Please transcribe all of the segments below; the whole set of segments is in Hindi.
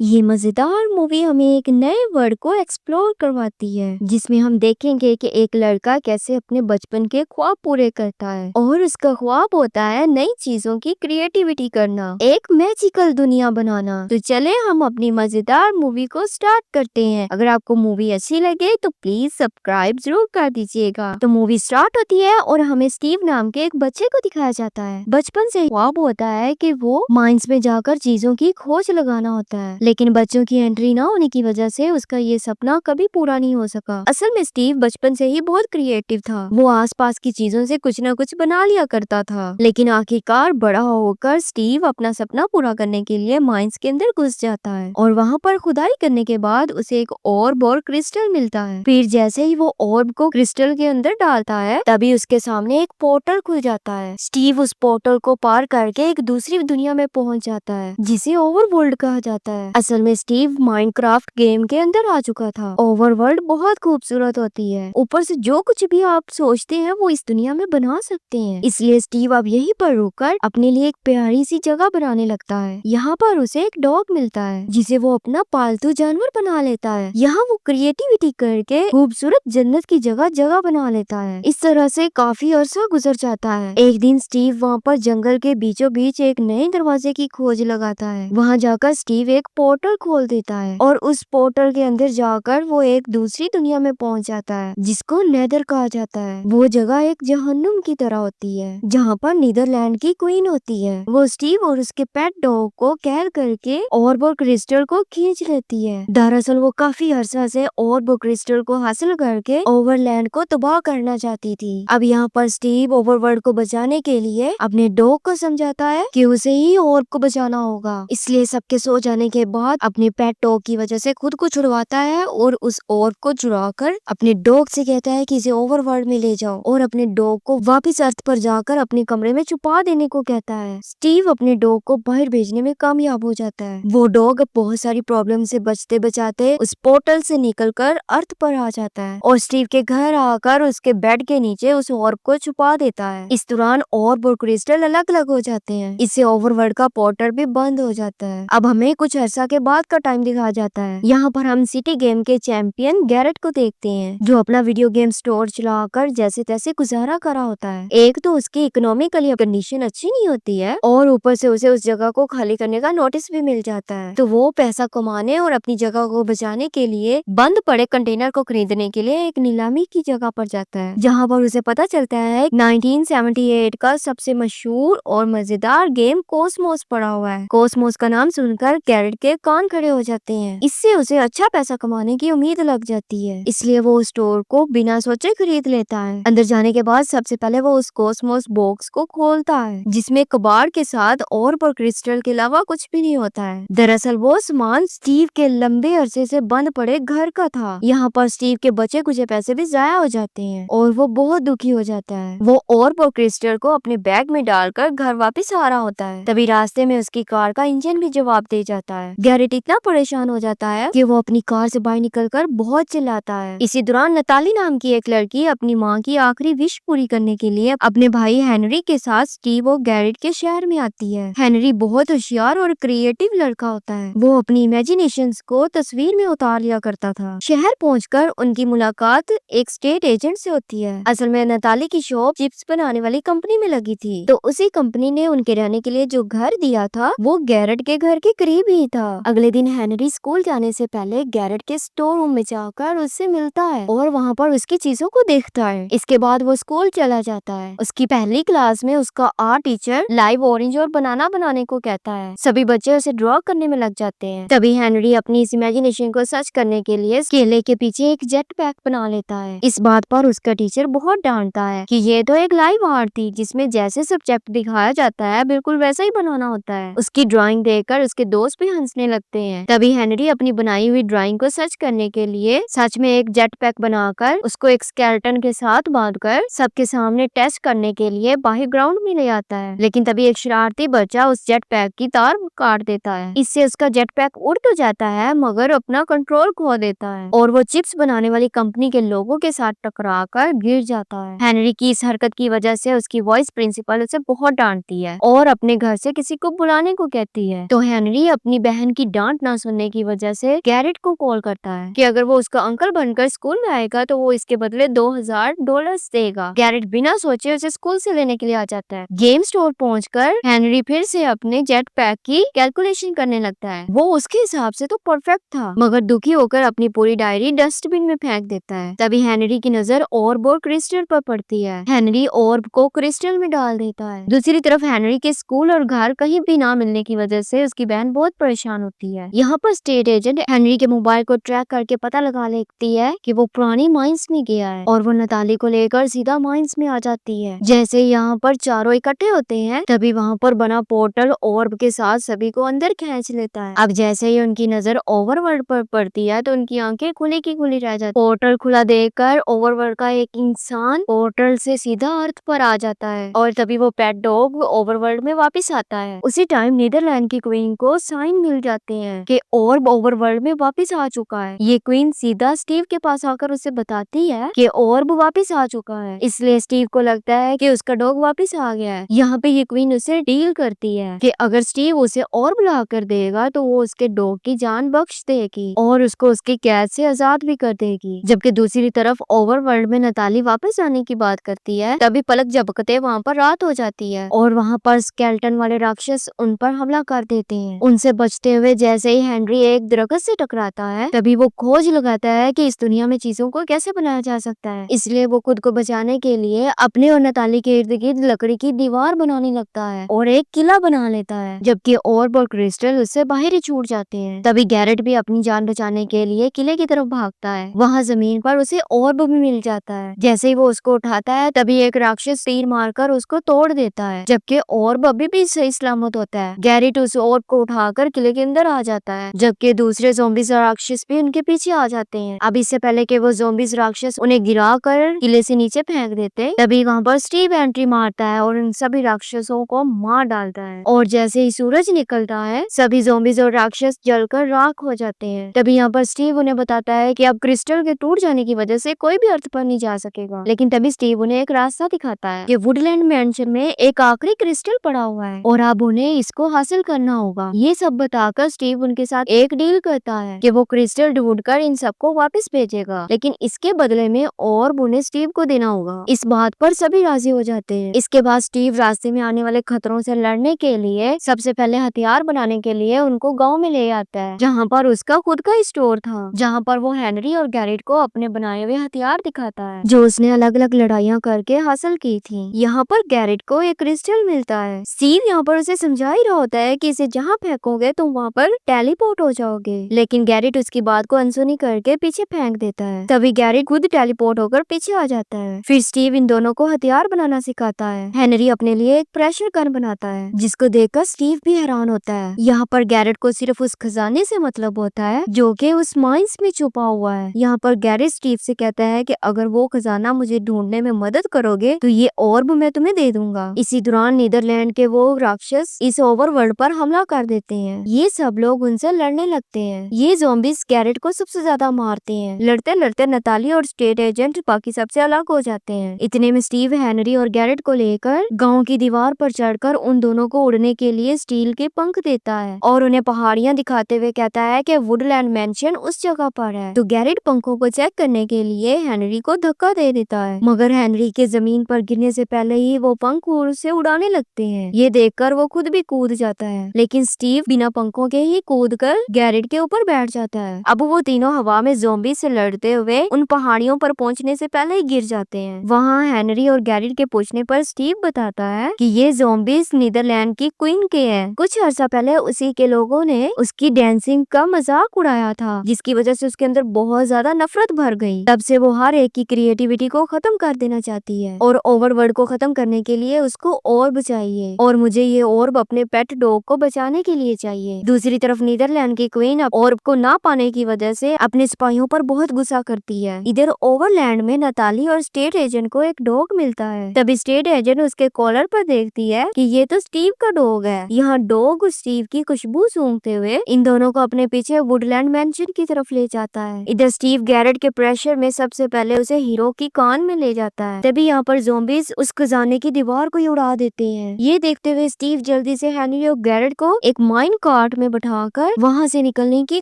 ये मजेदार मूवी हमें एक नए वर्ल्ड को एक्सप्लोर करवाती है, जिसमें हम देखेंगे कि एक लड़का कैसे अपने बचपन के ख्वाब पूरे करता है और उसका ख्वाब होता है नई चीजों की क्रिएटिविटी करना, एक मैजिकल दुनिया बनाना। तो चले हम अपनी मजेदार मूवी को स्टार्ट करते हैं। अगर आपको मूवी अच्छी लगे तो प्लीज सब्सक्राइब जरूर कर दीजिएगा। तो मूवी स्टार्ट होती है और हमें स्टीव नाम के एक बच्चे को दिखाया जाता है। बचपन से ख्वाब होता है कि वो माइंस में जाकर चीजों की खोज लगाना होता है, लेकिन बच्चों की एंट्री ना होने की वजह से उसका ये सपना कभी पूरा नहीं हो सका। असल में स्टीव बचपन से ही बहुत क्रिएटिव था। वो आसपास की चीजों से कुछ न कुछ बना लिया करता था, लेकिन आखिरकार बड़ा होकर स्टीव अपना सपना पूरा करने के लिए माइंस के अंदर घुस जाता है और वहाँ पर खुदाई करने के बाद उसे एक ऑर्ब और क्रिस्टल मिलता है। फिर जैसे ही वो ऑर्ब को क्रिस्टल के अंदर डालता है तभी उसके सामने एक पोर्टल खुल जाता है। स्टीव उस पोर्टल को पार करके एक दूसरी दुनिया में पहुंच जाता है जिसे ओवरवर्ल्ड कहा जाता है। असल में स्टीव माइनक्राफ्ट गेम के अंदर आ चुका था। ओवरवर्ल्ड बहुत खूबसूरत होती है, ऊपर से जो कुछ भी आप सोचते हैं वो इस दुनिया में बना सकते हैं। इसलिए स्टीव अब यहीं पर रुककर अपने लिए एक प्यारी सी जगह बनाने लगता है। यहाँ पर उसे एक डॉग मिलता है जिसे वो अपना पालतू जानवर बना लेता है। यहाँ वो क्रिएटिविटी करके खूबसूरत जन्नत की जगह जगह बना लेता है। इस तरह से काफी अरसा गुजर जाता है। एक दिन स्टीव वहाँ पर जंगल के बीचों बीच एक नए दरवाजे की खोज लगाता है। वहाँ जाकर स्टीव एक पोर्टल खोल देता है और उस पोर्टल के अंदर जाकर वो एक दूसरी दुनिया में पहुंच जाता है जिसको नेदर कहा जाता है। वो जगह एक जहन्नुम की तरह होती है जहाँ पर नीदरलैंड की क्वीन होती है। वो स्टीव और उसके पेट डॉग को कैद करके ऑर्ब और क्रिस्टल को खींच लेती है। दरअसल वो काफी अरसा से ऑर्ब और क्रिस्टल को हासिल करके ओवरलैंड को तबाह करना चाहती थी। अब यहाँ पर स्टीव ओवरवर्ल्ड को बचाने के लिए अपने डॉग को समझाता है कि उसे ही ऑर्ब को बचाना होगा। इसलिए सबके सो जाने के बाद अपने पेट डॉग की वजह से खुद को छुड़वाता है और उस ऑर्ब को चुराकर अपने डॉग से कहता है कि इसे ओवरवर्ल्ड में ले जाओ और अपने डॉग को वापस अर्थ पर जाकर अपने कमरे में छुपा देने को कहता है। स्टीव अपने डॉग को बाहर भेजने में कामयाब हो जाता है। वो डॉग बहुत सारी प्रॉब्लम से बचते बचाते उस पोर्टल से निकलकर अर्थ पर आ जाता है और स्टीव के घर आकर उसके बेड के नीचे उस ऑर्ब को छुपा देता है। इस दौरान ऑर्ब और क्रिस्टल अलग अलग हो जाते हैं। इससे ओवरवर्ल्ड का पोर्टल भी बंद हो जाता है। अब हमें कुछ अर्सा के बाद का टाइम दिखाया जाता है। यहाँ पर हम सिटी गेम के चैंपियन गैरेट को देखते हैं जो अपना वीडियो गेम स्टोर चलाकर जैसे तैसे गुजारा करा होता है। एक तो उसकी इकोनॉमिकली कंडीशन अच्छी नहीं होती है और ऊपर से उसे उस जगह को खाली करने का नोटिस भी मिल जाता है। तो वो पैसा कमाने और अपनी जगह को बचाने के लिए बंद पड़े कंटेनर को खरीदने के लिए एक नीलामी की जगह पर जाता है, जहाँ पर उसे पता चलता है 1978 का सबसे मशहूर और मजेदार गेम कोसमोस पड़ा हुआ है। कोसमोस का नाम सुनकर गैरेट के कान खड़े हो जाते हैं। इससे उसे अच्छा पैसा कमाने की उम्मीद लग जाती है, इसलिए वो स्टोर को बिना सोचे खरीद लेता है। अंदर जाने के बाद सबसे पहले वो उस कोसमोस बॉक्स को खोलता है जिसमें कबाड़ के साथ और पर क्रिस्टल के अलावा कुछ भी नहीं होता है। दरअसल वो सामान स्टीव के लंबे अरसे से बंद पड़े घर का था। यहाँ पर स्टीव के बचे कुछ पैसे भी जाया हो जाते हैं और वो बहुत दुखी हो जाता है। वो और क्रिस्टल को अपने बैग में डालकर घर वापस आ रहा होता है। तभी रास्ते में उसकी कार का इंजन भी जवाब दे जाता है। गैरेट इतना परेशान हो जाता है कि वो अपनी कार से बाहर निकलकर बहुत चिल्लाता है। इसी दौरान नताली नाम की एक लड़की अपनी माँ की आखिरी विश पूरी करने के लिए अपने भाई हेनरी के साथ स्टीव और गैरेट के शहर में आती है। हेनरी बहुत होशियार और क्रिएटिव लड़का होता है। वो अपनी इमेजिनेशंस को तस्वीर में उतार लिया करता था। शहर पहुंचकर उनकी मुलाकात एक स्टेट एजेंट से होती है। असल में नताली की शॉप चिप्स बनाने वाली कंपनी में लगी थी, तो उसी कंपनी ने उनके रहने के लिए जो घर दिया था वो गैरेट के घर के करीब ही था। अगले दिन हेनरी स्कूल जाने से पहले गैरेट के स्टोर रूम में जाकर उससे मिलता है और वहाँ पर उसकी चीजों को देखता है। इसके बाद वो स्कूल चला जाता है। उसकी पहली क्लास में उसका आर्ट टीचर लाइव ऑरेंज और बनाना बनाने को कहता है। सभी बच्चे उसे ड्रॉ करने में लग जाते हैं। तभी हेनरी अपनी इस इमेजिनेशन को सच करने के लिए केले के पीछे एक जेट पैक बना लेता है। इस बात पर उसका टीचर बहुत डांटता है कि ये तो एक लाइव आर्ट थी जिसमें जैसे सब्जेक्ट दिखाया जाता है बिल्कुल वैसा ही बनाना होता है। उसकी ड्राइंग देखकर उसके दोस्त भी हंसने लगते हैं। तभी हेनरी अपनी बनाई हुई ड्राइंग को सच करने के लिए सच में एक जेट पैक बनाकर उसको एक स्केलेटन के साथ बांधकर सबके सामने टेस्ट करने के लिए बाहर ग्राउंड में ले आता है। लेकिन तभी एक शरारती बच्चा उस जेट पैक की तार काट देता है। इससे उसका जेट पैक उड़ तो जाता है मगर अपना कंट्रोल खो देता है और वो चिप्स बनाने वाली कंपनी के लोगों के साथ टकराकर गिर जाता है। हेनरी की इस हरकत की वजह से उसकी वॉइस प्रिंसिपल उसे बहुत डांटती है और अपने घर से किसी को बुलाने को कहती है। तो हेनरी अपनी बहन बहन की डांट ना सुनने की वजह से गैरेट को कॉल करता है कि अगर वो उसका अंकल बनकर स्कूल में आएगा तो वो इसके बदले $2000 देगा। गैरेट बिना सोचे उसे स्कूल से लेने के लिए आ जाता है। गेम स्टोर पहुंचकर हेनरी फिर से अपने जेट पैक की कैलकुलेशन करने लगता है। वो उसके हिसाब से तो परफेक्ट था, मगर दुखी होकर अपनी पूरी डायरी डस्टबिन में फेंक देता है। तभी हेनरी की नजर ऑर्ब और क्रिस्टल पर पड़ती है। हेनरी ऑर्ब को क्रिस्टल में डाल देता है। दूसरी तरफ हेनरी के स्कूल और घर कहीं भी ना मिलने की वजह से उसकी बहन बहुत परेशान होती है। यहाँ पर स्टेट एजेंट हेनरी के मोबाइल को ट्रैक करके पता लगा लेती है कि वो पुरानी माइंस में गया है और वो नताली को लेकर सीधा माइंस में आ जाती है। जैसे यहाँ पर चारों इकट्ठे होते हैं तभी वहाँ पर बना पोर्टल ऑर्ब के साथ सभी को अंदर खींच लेता है। अब जैसे ही उनकी नजर ओवरवर्ल्ड पर पड़ती है तो उनकी आंखें खुली की खुली रह जाती है। पोर्टल खुला देखकर ओवरवर्ल्ड का एक इंसान पोर्टल से सीधा अर्थ पर आ जाता है और तभी वो पेट डॉग ओवरवर्ल्ड में वापस आता है। उसी टाइम नीदरलैंड की क्वीन को साइन मिल जाते हैं कि ऑर्ब ओवरवर्ल्ड में वापस आ चुका है। ये क्वीन सीधा स्टीव के पास आकर उसे बताती है कि ऑर्ब वापस आ चुका है, इसलिए स्टीव को लगता है कि उसका डॉग वापस आ गया है। यहाँ पे ये क्वीन उसे डील करती है कि अगर स्टीव उसे ऑर्ब ला कर देगा तो वो उसके डॉग की जान बख्श देगी और उसको उसकी कैद से आजाद भी कर देगी। जबकि दूसरी तरफ ओवरवर्ल्ड में नताली वापस आने की बात करती है तभी पलक झपकते वहाँ पर रात हो जाती है और वहाँ पर स्केलेटन वाले राक्षस उन पर हमला कर देते हैं। उनसे बचते हुए जैसे ही हेनरी एक दरख्त से टकराता है तभी वो खोज लगाता है कि इस दुनिया में चीजों को कैसे बनाया जा सकता है। इसलिए वो खुद को बचाने के लिए अपने और नताली के इर्द गिर्द लकड़ी की दीवार बनाने लगता है और एक किला बना लेता है, जबकि ऑर्ब और क्रिस्टल उससे बाहर ही छूट जाते हैं। तभी गैरेट भी अपनी जान बचाने के लिए किले की तरफ भागता है। वहाँ जमीन पर उसे ऑर्ब भी मिल जाता है। जैसे ही वो उसको उठाता है तभी एक राक्षस तीर मारकर उसको तोड़ देता है, जबकि ऑर्ब अभी भी सही सलामत होता है। गैरेट उस ऑर्ब को उठाकर किले के अंदर आ जाता है, जबकि दूसरे ज़ॉम्बीज़ राक्षस भी उनके पीछे आ जाते हैं। अब इससे पहले कि वो ज़ॉम्बीज़ राक्षस उन्हें गिरा कर किले से नीचे फेंक देते तभी वहाँ पर स्टीव एंट्री मारता है और उन सभी राक्षसों को मार डालता है और जैसे ही सूरज निकलता है सभी ज़ॉम्बीज़ और राक्षस जलकर राख हो जाते हैं। तभी यहाँ पर स्टीव उन्हें बताता है कि अब क्रिस्टल के टूट जाने की वजह से कोई भी अर्थ पर नहीं जा सकेगा, लेकिन तभी स्टीव उन्हें एक रास्ता दिखाता है कि वुडलैंड मैंशन में एक आखिरी क्रिस्टल पड़ा हुआ है और अब उन्हें इसको हासिल करना होगा। ये सब बताकर स्टीव उनके साथ एक डील करता है कि वो क्रिस्टल ढूंढकर इन सबको वापस भेजेगा, लेकिन इसके बदले में ऑर्ब उन्हें स्टीव को देना होगा। इस बात पर सभी राजी हो जाते हैं। इसके बाद स्टीव रास्ते में आने वाले खतरों से लड़ने के लिए सबसे पहले हथियार बनाने के लिए उनको गांव में ले आता है, जहां पर उसका खुद का स्टोर था, जहां पर वो हेनरी और गैरेट को अपने बनाए हुए हथियार दिखाता है जो उसने अलग अलग लड़ाइयाँ करके हासिल की थी। यहाँ पर गैरेट को एक क्रिस्टल मिलता है। स्टीव यहाँ पर उसे समझा ही रहा होता है कि इसे जहाँ फेंकोगे तुम वहाँ पर टेलीपोर्ट हो जाओगे, लेकिन गैरेट उसकी बात को अनसुनी करके पीछे फेंक देता है। तभी गैरेट खुद टेलीपोर्ट होकर पीछे आ जाता है। फिर स्टीव इन दोनों को हथियार बनाना सिखाता है। हेनरी अपने लिए एक प्रेशर गन बनाता है जिसको देखकर स्टीव भी हैरान होता है। यहाँ पर गैरेट को सिर्फ उस खजाने से मतलब होता है जो कि उस माइंस में छुपा हुआ है। यहाँ पर गैरेट स्टीव से कहता है कि अगर वो खजाना मुझे ढूंढने में मदद करोगे तो ये ऑर्ब मैं तुम्हें दे दूंगा। इसी दौरान नीदरलैंड के वो राक्षस इस ओवरवर्ल्ड पर हमला कर देते हैं। ये सब लोग उनसे लड़ने लगते हैं। ये ज़ॉम्बीज़ गैरेट को सबसे ज्यादा मारते हैं। लड़ते लड़ते नताली और स्टेट एजेंट बाकी सबसे अलग हो जाते हैं। इतने में स्टीव हेनरी और गैरेट को लेकर गांव की दीवार पर चढ़कर उन दोनों को उड़ने के लिए स्टील के पंख देता है और उन्हें पहाड़ियां दिखाते हुए कहता है कि वुडलैंड मैंशन उस जगह पर है। तो गैरेट पंखों को चेक करने के लिए हेनरी को धक्का दे देता है, मगर हेनरी के जमीन पर गिरने से पहले ही वो पंख उसे उड़ाने लगते हैं। ये देखकर वो खुद भी कूद जाता है, लेकिन स्टीव बिना पंखों के ही कूद कर गैरेट के ऊपर बैठ जाता है। अब वो तीनों हवा में ज़ॉम्बी से लड़ते हुए उन पहाड़ियों पर पहुंचने से पहले ही गिर जाते हैं। वहाँ हेनरी और गैरेट के पूछने पर स्टीव बताता है कि ये ज़ॉम्बीज़ नीदरलैंड की क्वीन के हैं। कुछ अर्सा पहले उसी के लोगों ने उसकी डांसिंग का मजाक उड़ाया था, जिसकी वजह से उसके अंदर बहुत ज्यादा नफरत भर गई। तब से वो हर एक की क्रिएटिविटी को खत्म कर देना चाहती है और ओवरवर्ल्ड को खत्म करने के लिए उसको ऑर्ब चाहिए और मुझे ये ऑर्ब अपने पेट डॉग को बचाने के लिए चाहिए। दूसरी तरफ नीदरलैंड की क्वीन ऑर्ब को ना पाने की वजह से अपने सिपाहियों पर बहुत गुस्सा करती है। इधर ओवरलैंड में नताली और स्टेट एजेंट को एक डॉग मिलता है। तभी स्टेट एजेंट उसके कॉलर पर देखती है कि ये तो स्टीव का डॉग है। यहाँ डॉग स्टीव की खुशबू सूंघते हुए इन दोनों को अपने पीछे वुडलैंड मैंशन की तरफ ले जाता है। इधर स्टीव गैरेट के प्रेशर में सबसे पहले उसे हीरो की कान में ले जाता है। तभी यहाँ पर ज़ॉम्बीज़ उस खजाने की दीवार को ही उड़ा देते हैं। ये देखते हुए स्टीव जल्दी से हेनरी और गैरेट को एक माइन कार्ट बोट में बैठाकर वहाँ से निकलने की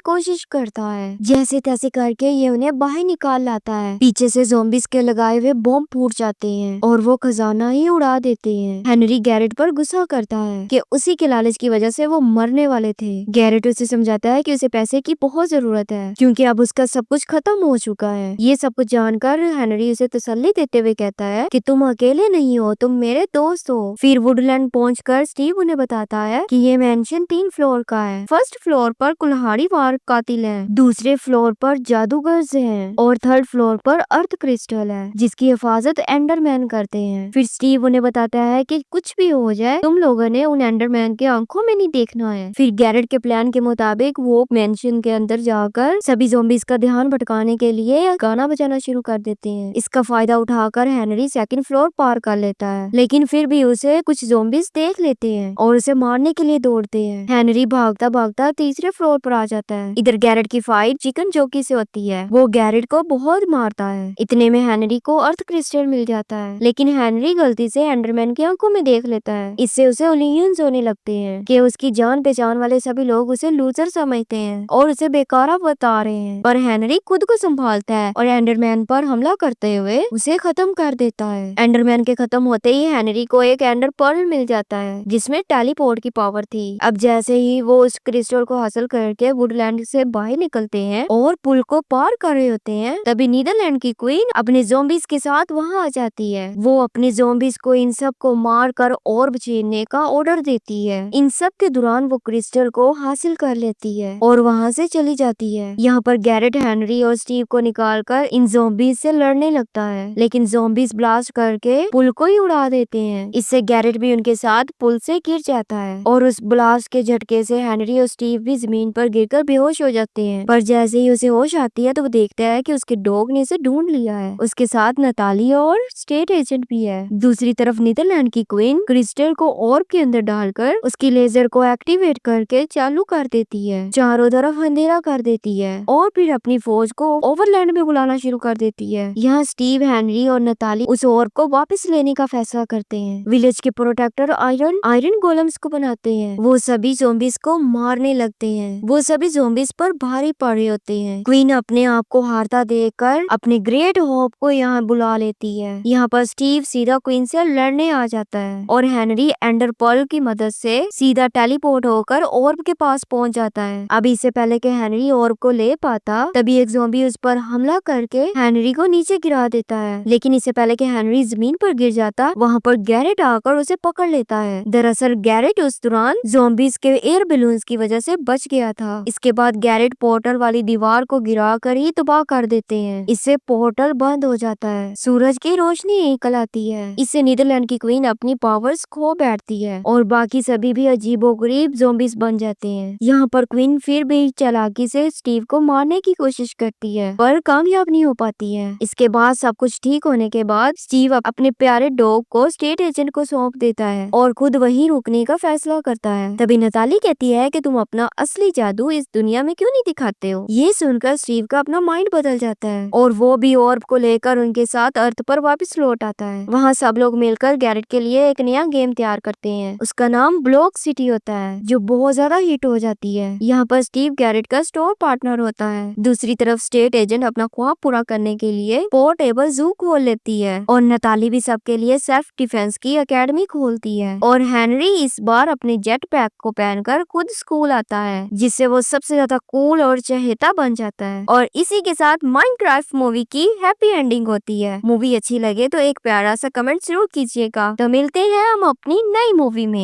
कोशिश करता है। जैसे तैसे करके ये उन्हें बाहर निकाल लाता है। पीछे से ज़ॉम्बीज़ के लगाए हुए बॉम्ब फूट जाते हैं और वो खजाना ही उड़ा देते हैं। हेनरी गैरेट पर गुस्सा करता है कि उसी के लालच की वजह से वो मरने वाले थे। गैरेट उसे समझाता है कि उसे पैसे की बहुत जरूरत है क्योंकि अब उसका सब कुछ खत्म हो चुका है। ये सब कुछ जानकर हेनरी उसे तसल्ली देते हुए कहता है कि तुम अकेले नहीं हो, तुम मेरे दोस्त हो। फिर वुडलैंड पहुंचकर स्टीव उन्हें बताता है कि ये मैंशन 3 फ्लोर का है। फर्स्ट फ्लोर पर कुल्हाड़ीवार कातिल है, दूसरे फ्लोर पर जादूगर्स हैं और थर्ड फ्लोर पर अर्थ क्रिस्टल है जिसकी हिफाजत एंडरमैन करते हैं। फिर स्टीव उन्हें बताता है कि कुछ भी हो जाए तुम लोगों ने उन एंडरमैन के आंखों में नहीं देखना है। फिर गैरेट के प्लान के मुताबिक वो मैंशन के अंदर जाकर सभी ज़ॉम्बीज़ का ध्यान भटकाने के लिए गाना बजाना शुरू कर देते हैं। इसका फायदा उठाकर हेनरी सेकंड फ्लोर पार कर लेता है, लेकिन फिर भी उसे कुछ ज़ॉम्बीज़ देख लेते हैं और उसे मारने के लिए दौड़ते हैं। हेनरी भागता भागता तीसरे फ्लोर पर आ जाता है। इधर गैरेट की फाइट चिकन जॉकी से होती है। वो गैरेट को बहुत मारता है। इतने में हेनरी को अर्थ क्रिस्टल मिल जाता है, लेकिन हेनरी गलती से एंडरमैन की आंखों में देख लेता है। इससे उसे इल्यूजन्स होने लगते हैं कि उसकी जान पहचान वाले सभी लोग उसे लूजर समझते हैं और उसे बेकारा बता रहे हैं। पर हेनरी खुद को संभालता है और एंडरमैन पर हमला करते हुए उसे खत्म कर देता है। एंडरमैन के खत्म होते ही हेनरी को एक एंडर पर्ल मिल जाता है जिसमें टेलीपोर्ट की पावर थी। अब जैसे ही वो उस क्रिस्टल को हासिल करके वुडलैंड से बाहर निकलते हैं और पुल को पार कर रहे होते हैं, तभी नीदरलैंड की क्वीन अपने ज़ॉम्बीज़ के साथ वहाँ आ जाती है। वो अपने ज़ॉम्बीज़ को इन सब को मार कर ऑर्ब छीनने का ऑर्डर देती है। इन सब के दौरान वो क्रिस्टल को हासिल कर लेती है और वहाँ से चली जाती है। यहाँ पर गैरेट हेनरी और स्टीव को निकालकर इन ज़ॉम्बीज़ से लड़ने लगता है, लेकिन ज़ॉम्बीज़ ब्लास्ट करके पुल को ही उड़ा देते हैं। इससे गैरेट भी उनके साथ पुल से गिर जाता है और उस ब्लास्ट के झटके से हेनरी और स्टीव भी जमीन पर गिरकर बेहोश हो जाते हैं। पर जैसे ही उसे होश आती है तो वो देखता है कि उसके डॉग ने उसे ढूंढ लिया है। उसके साथ नताली और स्टेट एजेंट भी है। दूसरी तरफ नीदरलैंड की क्वीन क्रिस्टल को ऑर्ब के अंदर डालकर उसकी लेजर को एक्टिवेट करके चालू कर देती है, चारों तरफ अंधेरा कर देती है और फिर अपनी फौज को ओवरलैंड में बुलाना शुरू कर देती है। यहाँ स्टीव, हेनरी और नताली उस ऑर्ब को वापस लेने का फैसला करते हैं। विलेज के प्रोटेक्टर आयरन गोलम्स को बनाते हैं। वो सभी ज़ॉम्बीज़ को मारने लगते हैं। वो सभी ज़ॉम्बीज़ पर भारी पड़े होते हैं। क्वीन अपने आप को हारता देखकर अपने ग्रेट होप को यहाँ बुला लेती है। यहाँ पर स्टीव सीधा क्वीन से लड़ने आ जाता है और हेनरी एंडर पर्ल की मदद से सीधा टेलीपोर्ट होकर ऑर्ब के पास पहुंच जाता है। अब इससे पहले कि हेनरी ऑर्ब को ले पाता, तभी एक ज़ॉम्बी उस पर हमला करके हेनरी को नीचे गिरा देता है। लेकिन इससे पहले कि हेनरी जमीन पर गिर जाता, वहाँ पर गैरेट आकर उसे पकड़ लेता है। दरअसल गैरेट उस दौरान ज़ॉम्बीज़ के एयर बैलून्स की वजह से बच गया था। इसके बाद गैरेट पोर्टल वाली दीवार को गिरा कर ही तबाह कर देते हैं। इससे पोर्टल बंद हो जाता है। सूरज की रोशनी निकल आती है। इससे नीदरलैंड की क्वीन अपनी पावर्स खो बैठती है और बाकी सभी भी अजीबोगरीब ज़ॉम्बीज़ बन जाते हैं। यहाँ पर क्वीन फिर भी चालाकी से स्टीव को मारने की कोशिश करती है पर कामयाब नहीं हो पाती है। इसके बाद सब कुछ ठीक होने के बाद स्टीव अपने प्यारे डॉग को स्टेट एजेंट को सौंप देता है और खुद वहीं रुकने का फैसला करता है। तभी नताली कहती है कि तुम अपना असली जादू इस दुनिया में क्यों नहीं दिखाते हो। ये सुनकर स्टीव का अपना माइंड बदल जाता है और वो भी ऑर्ब को लेकर उनके साथ अर्थ पर वापस लौट आता है। वहाँ सब लोग मिलकर गैरेट के लिए एक नया गेम तैयार करते हैं। उसका नाम ब्लॉक सिटी होता है जो बहुत ज्यादा हिट हो जाती है। यहाँ पर स्टीव गैरेट का स्टोर पार्टनर होता है। दूसरी तरफ स्टेट एजेंट अपना ख्वाब पूरा करने के लिए पोर्टेबल जू खोल लेती है और नताली भी सबके लिए सेल्फ डिफेंस की एकेडमी खोलती है और हेनरी इस बार अपने जेट पैक को पहनकर खुद स्कूल आता है, जिससे वो सबसे ज्यादा कूल और चहेता बन जाता है। और इसी के साथ माइनक्राफ्ट मूवी की हैप्पी एंडिंग होती है। मूवी अच्छी लगे तो एक प्यारा सा कमेंट जरूर कीजिएगा। तो मिलते हैं हम अपनी नई मूवी में।